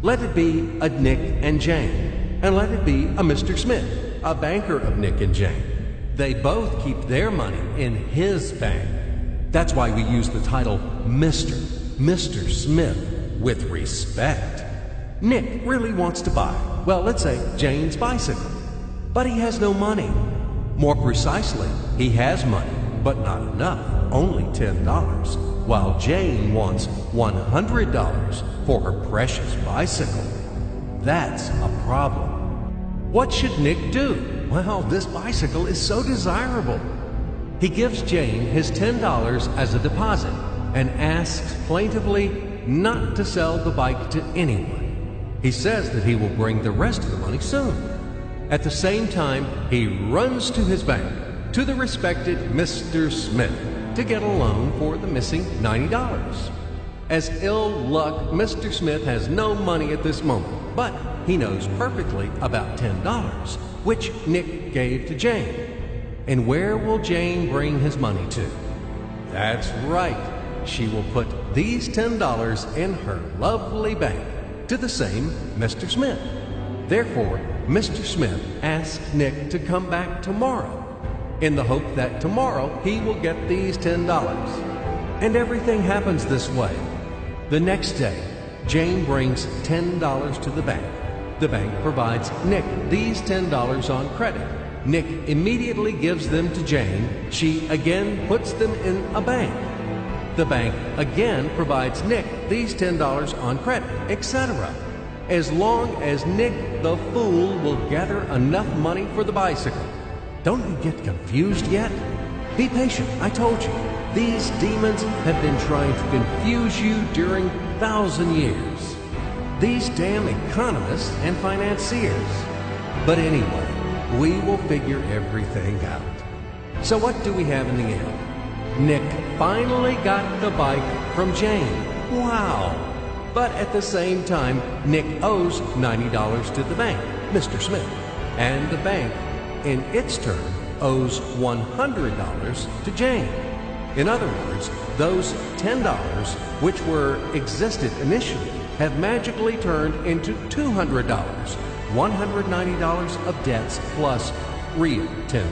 Let it be a Nick and Jane, and let it be a Mr. Smith, a banker of Nick and Jane. They both keep their money in his bank. That's why we use the title Mr. Smith with respect. Nick really wants to buy, well, let's say Jane's bicycle, but he has no money. More precisely, he has money, but not enough, only $10, while Jane wants $100 for her precious bicycle. That's a problem. What should Nick do? Well, this bicycle is so desirable. He gives Jane his $10 as a deposit and asks plaintively not to sell the bike to anyone. He says that he will bring the rest of the money soon. At the same time, he runs to his bank, to the respected Mr. Smith, to get a loan for the missing $90. As ill luck, Mr. Smith has no money at this moment, but he knows perfectly about $10, which Nick gave to Jane. And where will Jane bring his money to? That's right. She will put these $10 in her lovely bank to the same Mr. Smith. Therefore, Mr. Smith asks Nick to come back tomorrow in the hope that tomorrow he will get these $10. And everything happens this way. The next day, Jane brings $10 to the bank. The bank provides Nick these $10 on credit. Nick immediately gives them to Jane. She again puts them in a bank. The bank again provides Nick these $10 on credit, etc. As long as Nick the fool will gather enough money for the bicycle. Don't you get confused yet? Be patient, I told you. These demons have been trying to confuse you during 1,000 years. These damn economists and financiers. But anyway, we will figure everything out. So what do we have in the end? Nick finally got the bike from Jane. Wow! But at the same time, Nick owes $90 to the bank, Mr. Smith. And the bank, in its turn, owes $100 to Jane. In other words, those $10, which existed initially, have magically turned into $200, $190 of debts plus real $10.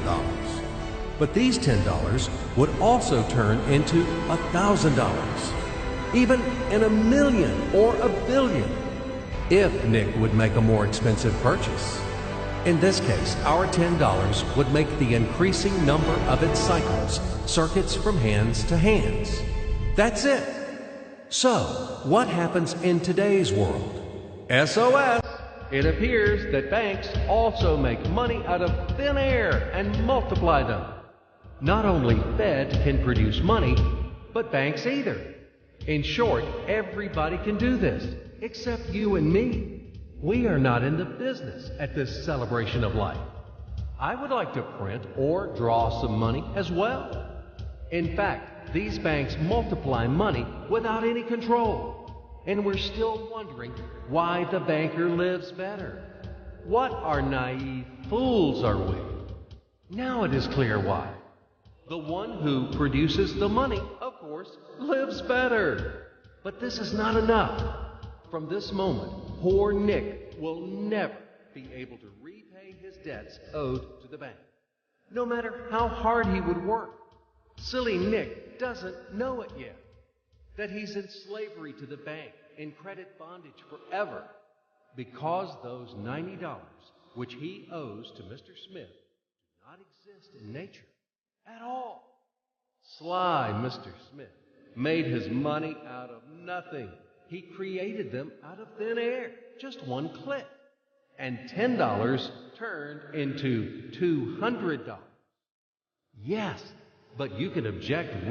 But these $10 would also turn into $1,000, even in a million or a billion, if Nick would make a more expensive purchase. In this case, our $10 would make the increasing number of its cycles, circuits from hands to hands. That's it. So, what happens in today's world? SOS! It appears that banks also make money out of thin air and multiply them. Not only Fed can produce money, but banks either. In short, everybody can do this, except you and me. We are not in the business at this celebration of life. I would like to print or draw some money as well. In fact, these banks multiply money without any control. And we're still wondering why the banker lives better. What are naive fools are we? Now it is clear why. The one who produces the money, of course, lives better. But this is not enough. From this moment, poor Nick will never be able to repay his debts owed to the bank, no matter how hard he would work. Silly Nick doesn't know it yet, that he's in slavery to the bank, in credit bondage forever, because those $90, which he owes to Mr. Smith, do not exist in nature at all. Sly Mr. Smith made his money out of nothing. He created them out of thin air, just one click. And $10 turned into $200. Yes, but you can object